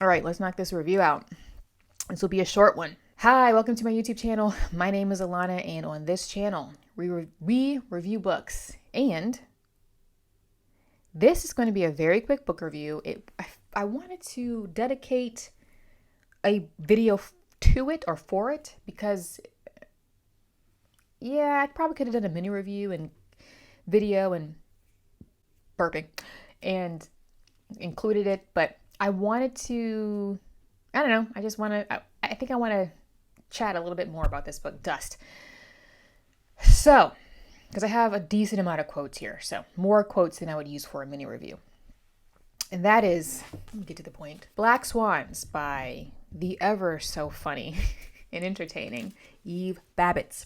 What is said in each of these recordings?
All right, let's knock this review out. This will be a short one. Hi, welcome to my YouTube channel. My name is Alana, and on this channel, we review books. And this is going to be a very quick book review. I wanted to dedicate a video to it or for it because, yeah, I probably could have done a mini review and video and burping and included it, but I wanted to, I don't know, I think I want to chat a little bit more about this book, Dust. So, because I have a decent amount of quotes here, so more quotes than I would use for a mini review. And that is, let me get to the point, Black Swans by the ever so funny and entertaining Eve Babitz.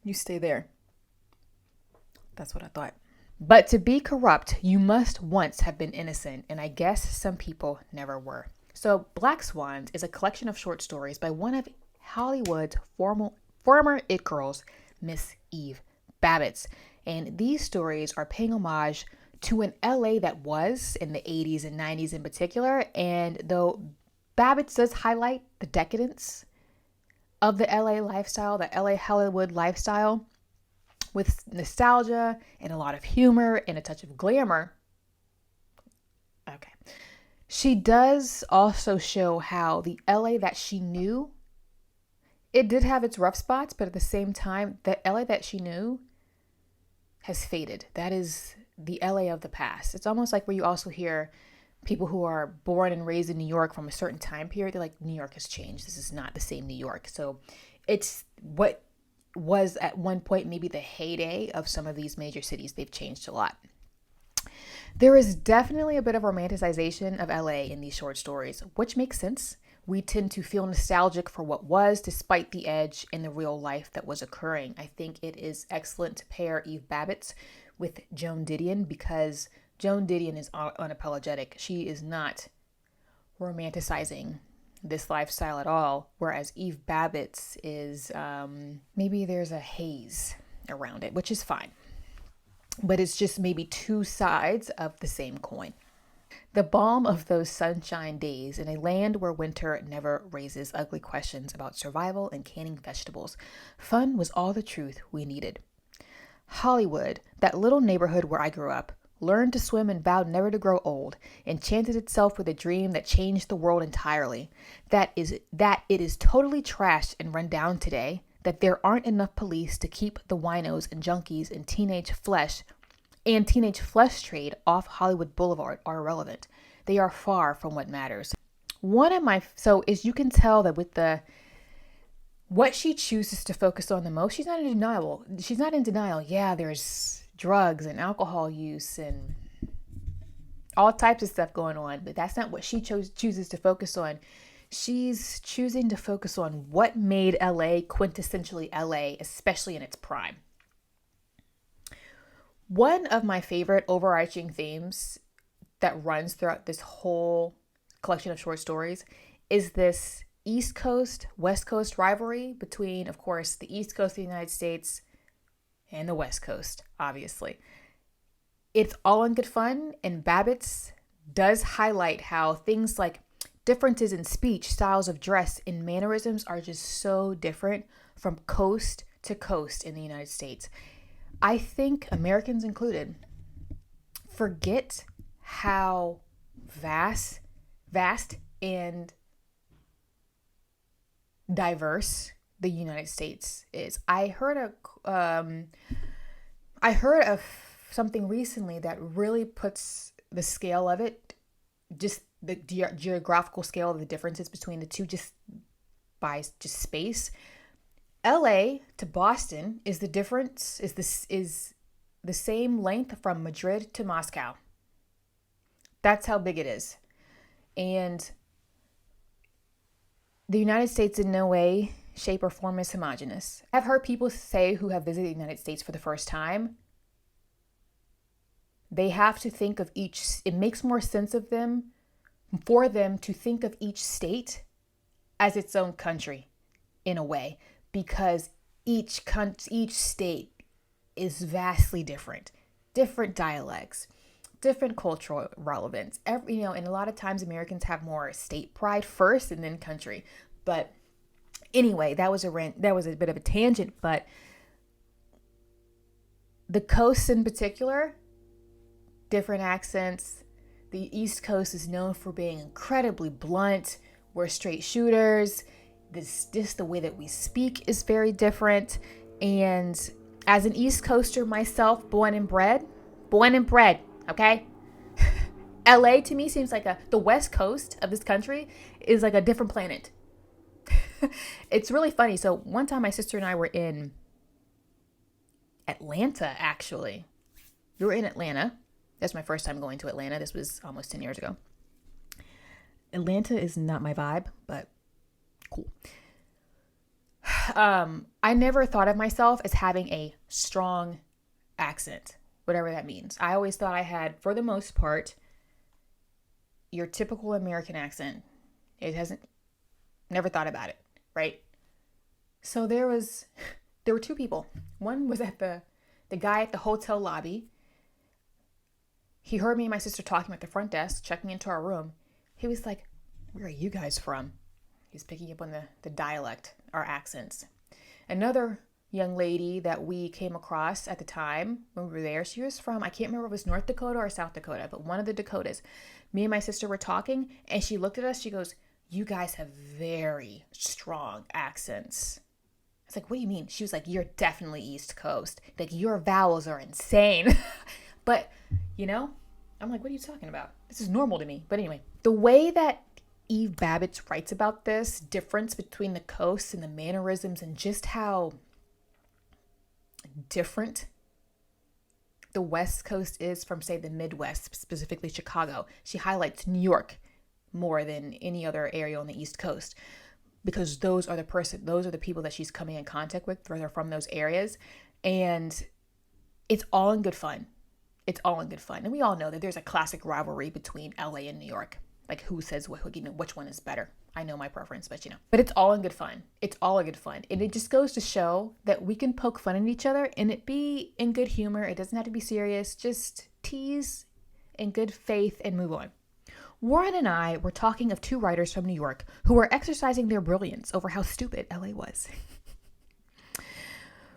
You stay there. That's what I thought. But to be corrupt, you must once have been innocent, and I guess some people never were. So Black Swans is a collection of short stories by one of Hollywood's former it girls, Miss Eve Babitz. And these stories are paying homage to an LA that was in the 80s and 90s in particular. And though Babitz does highlight the decadence of the LA lifestyle, the LA Hollywood lifestyle, with nostalgia and a lot of humor and a touch of glamour. Okay. She does also show how the LA that she knew, it did have its rough spots, but at the same time, the LA that she knew has faded. That is the LA of the past. It's almost like where you also hear people who are born and raised in New York from a certain time period. They're like, New York has changed. This is not the same New York. So it's what was at one point maybe the heyday of some of these major cities. They've changed a lot. There is definitely a bit of romanticization of LA in these short stories, which makes sense. We tend to feel nostalgic for what was, despite the edge in the real life that was occurring. I think it is excellent to pair Eve Babitz with Joan Didion because Joan Didion is unapologetic. She is not romanticizing this lifestyle at all, whereas Eve Babitz is, maybe there's a haze around it, which is fine. But it's just maybe two sides of the same coin. The balm of those sunshine days in a land where winter never raises ugly questions about survival and canning vegetables. Fun was all the truth we needed. Hollywood, that little neighborhood where I grew up, learned to swim and vowed never to grow old, enchanted itself with a dream that changed the world entirely. That it is totally trashed and run down today, that there aren't enough police to keep the winos and junkies and teenage flesh trade off Hollywood Boulevard are irrelevant. They are far from what matters. As you can tell that with what she chooses to focus on the most, she's not in denial. She's not in denial. Yeah, there's drugs and alcohol use and all types of stuff going on, but that's not what she chooses to focus on. She's choosing to focus on what made LA quintessentially LA, especially in its prime. One of my favorite overarching themes that runs throughout this whole collection of short stories is this East Coast, West Coast rivalry between, of course, the East Coast of the United States and the West Coast, obviously. It's all in good fun, and Babitz does highlight how things like differences in speech, styles of dress, and mannerisms are just so different from coast to coast in the United States. I think Americans included forget how vast and diverse the United States is. I heard of something recently that really puts the scale of it, just the geographical scale of the differences between the two, just by just space. LA to Boston is the same length from Madrid to Moscow. That's how big it is. And the United States in no way, shape, or form is homogenous. I've heard people say who have visited the United States for the first time, they have to think of it makes more sense for them to think of each state as its own country in a way, because each state is vastly different dialects, different cultural relevance. And a lot of times Americans have more state pride first and then country. But anyway, that was a bit of a tangent, but the coast in particular, different accents. The East Coast is known for being incredibly blunt. We're straight shooters. Just the way that we speak is very different. And as an East Coaster myself, born and bred, okay? LA to me seems like the West Coast of this country is like a different planet. It's really funny. So one time my sister and I were in Atlanta, actually. We were in Atlanta. That's my first time going to Atlanta. This was almost 10 years ago. Atlanta is not my vibe, but cool. I never thought of myself as having a strong accent, whatever that means. I always thought I had, for the most part, your typical American accent. Never thought about it, right? So there were two people. One was at the guy at the hotel lobby. He heard me and my sister talking at the front desk, checking into our room. He was like, "Where are you guys from?" He's picking up on the dialect, our accents. Another young lady that we came across at the time when we were there, she was from, I can't remember if it was North Dakota or South Dakota, but one of the Dakotas. Me and my sister were talking, and she looked at us. She goes, "You guys have very strong accents." I was like, "What do you mean?" She was like, "You're definitely East Coast. Like, your vowels are insane." But, I'm like, "What are you talking about? This is normal to me." But anyway, the way that Eve Babitz writes about this difference between the coasts and the mannerisms and just how different the West Coast is from, say, the Midwest, specifically Chicago. She highlights New York more than any other area on the East Coast because those are the people that she's coming in contact with. They're from those areas, and it's all in good fun. It's all in good fun. And we all know that there's a classic rivalry between LA and New York. Like, who says which one is better? I know my preference, but But it's all in good fun. It's all in good fun. And it just goes to show that we can poke fun at each other and it be in good humor. It doesn't have to be serious. Just tease in good faith and move on. Warren and I were talking of two writers from New York who were exercising their brilliance over how stupid LA was.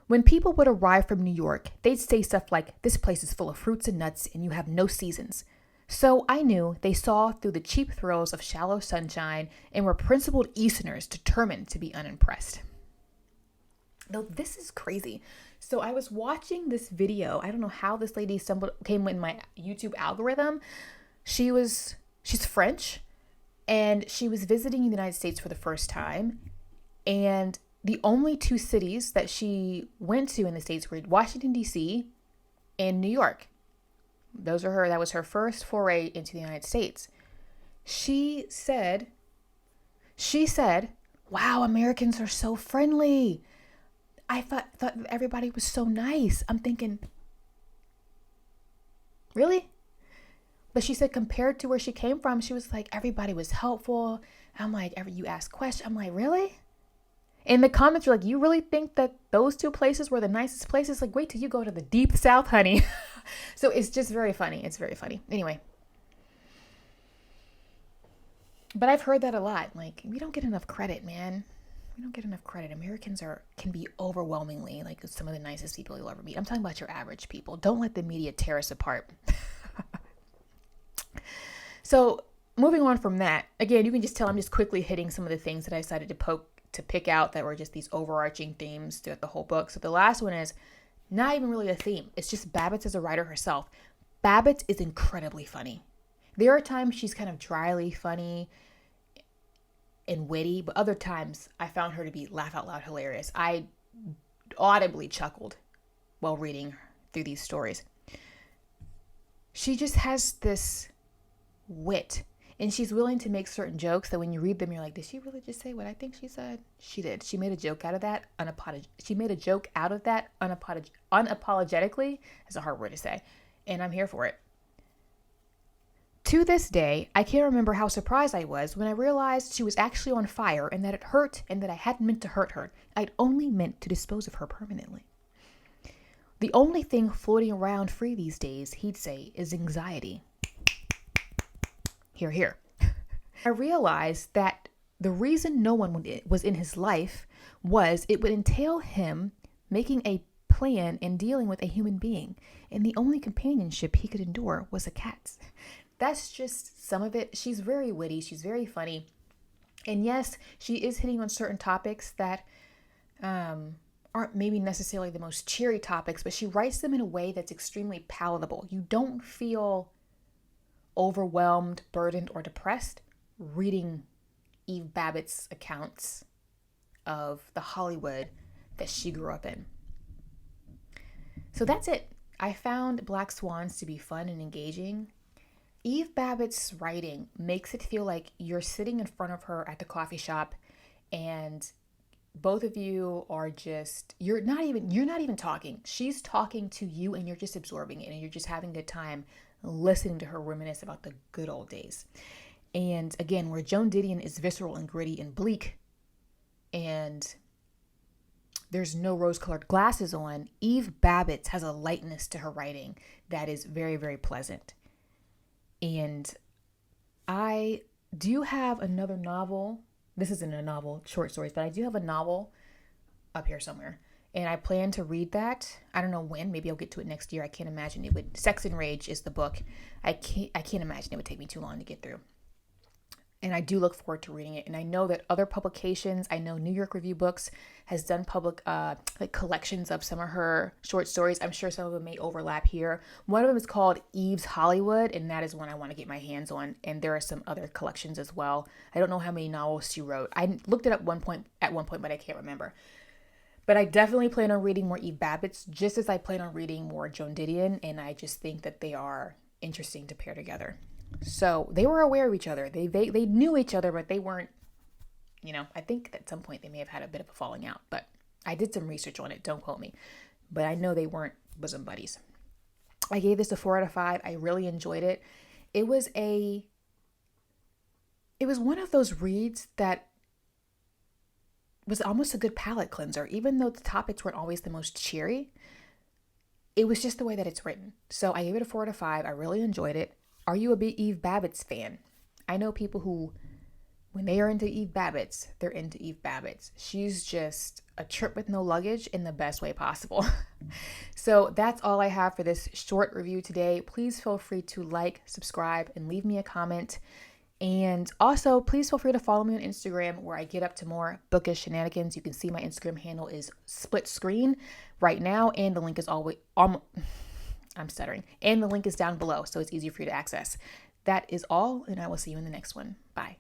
When people would arrive from New York, they'd say stuff like, "This place is full of fruits and nuts and you have no seasons." So I knew they saw through the cheap thrills of shallow sunshine and were principled Easterners determined to be unimpressed. Now, this is crazy. So I was watching this video. I don't know how this lady came in my YouTube algorithm. She's French, and she was visiting the United States for the first time. And the only two cities that she went to in the States were Washington, D.C. and New York. That was her first foray into the United States. She said, "Wow, Americans are so friendly. I thought everybody was so nice." I'm thinking, really? But she said compared to where she came from, she was like, everybody was helpful. I'm like, you ask questions. I'm like, really? And the comments were like, "You really think that those two places were the nicest places? Like, wait till you go to the deep South, honey." So it's just very funny. It's very funny. Anyway. But I've heard that a lot. Like, we don't get enough credit, man. We don't get enough credit. Americans can be overwhelmingly like some of the nicest people you'll ever meet. I'm talking about your average people. Don't let the media tear us apart. So moving on from that, again, you can just tell I'm just quickly hitting some of the things that I decided to pick out that were just these overarching themes throughout the whole book. So the last one is not even really a theme. It's just Babitz as a writer herself. Babitz is incredibly funny. There are times she's kind of dryly funny and witty, but other times I found her to be laugh out loud hilarious. I audibly chuckled while reading through these stories. She just has this wit, and she's willing to make certain jokes that when you read them, you're like, did she really just say what I think she said? She did. She made a joke out of that unapologetically. That's a hard word to say, and I'm here for it. To this day, I can't remember how surprised I was when I realized she was actually on fire and that it hurt and that I hadn't meant to hurt her. I'd only meant to dispose of her permanently. The only thing floating around free these days, he'd say, is anxiety. Hear, hear. I realized that the reason no one was in his life was it would entail him making a plan and dealing with a human being, and the only companionship he could endure was a cat's. That's just some of it. She's very witty. She's very funny. And yes, she is hitting on certain topics that aren't maybe necessarily the most cheery topics, but she writes them in a way that's extremely palatable. You don't feel overwhelmed, burdened, or depressed reading Eve Babitz's accounts of the Hollywood that she grew up in. So that's it. I found Black Swans to be fun and engaging. Eve Babitz's writing makes it feel like you're sitting in front of her at the coffee shop and both of you are just, you're not even talking. She's talking to you and you're just absorbing it and you're just having a good time listening to her reminisce about the good old days. And again, where Joan Didion is visceral and gritty and bleak and there's no rose-colored glasses on, Eve Babitz has a lightness to her writing that is very, very pleasant. And I do have another novel. This isn't a novel, short stories, but I do have a novel up here somewhere. And I plan to read that. I don't know when. Maybe I'll get to it next year. I can't imagine it would. Sex and Rage is the book. I can't imagine it would take me too long to get through. And I do look forward to reading it. And I know that other publications, I know New York Review Books has done public like collections of some of her short stories. I'm sure some of them may overlap here. One of them is called Eve's Hollywood, and that is one I want to get my hands on. And there are some other collections as well. I don't know how many novels she wrote. I looked it up at one point, but I can't remember. But I definitely plan on reading more Eve Babitz, just as I plan on reading more Joan Didion. And I just think that they are interesting to pair together. So they were aware of each other. They knew each other, but they weren't, I think at some point they may have had a bit of a falling out, but I did some research on it. Don't quote me, but I know they weren't bosom buddies. I gave this a 4 out of 5. I really enjoyed it. It was one of those reads that was almost a good palate cleanser, even though the topics weren't always the most cheery. It was just the way that it's written. So I gave it a 4 out of 5. I really enjoyed it. Are you a big Eve Babitz fan? I know people who, when they are into Eve Babitz, they're into Eve Babitz. She's just a trip with no luggage in the best way possible. So that's all I have for this short review today. Please feel free to like, subscribe, and leave me a comment. And also, please feel free to follow me on Instagram where I get up to more bookish shenanigans. You can see my Instagram handle is split screen right now, and the link is always I'm stuttering. And the link is down below, so it's easier for you to access. That is all, and I will see you in the next one. Bye.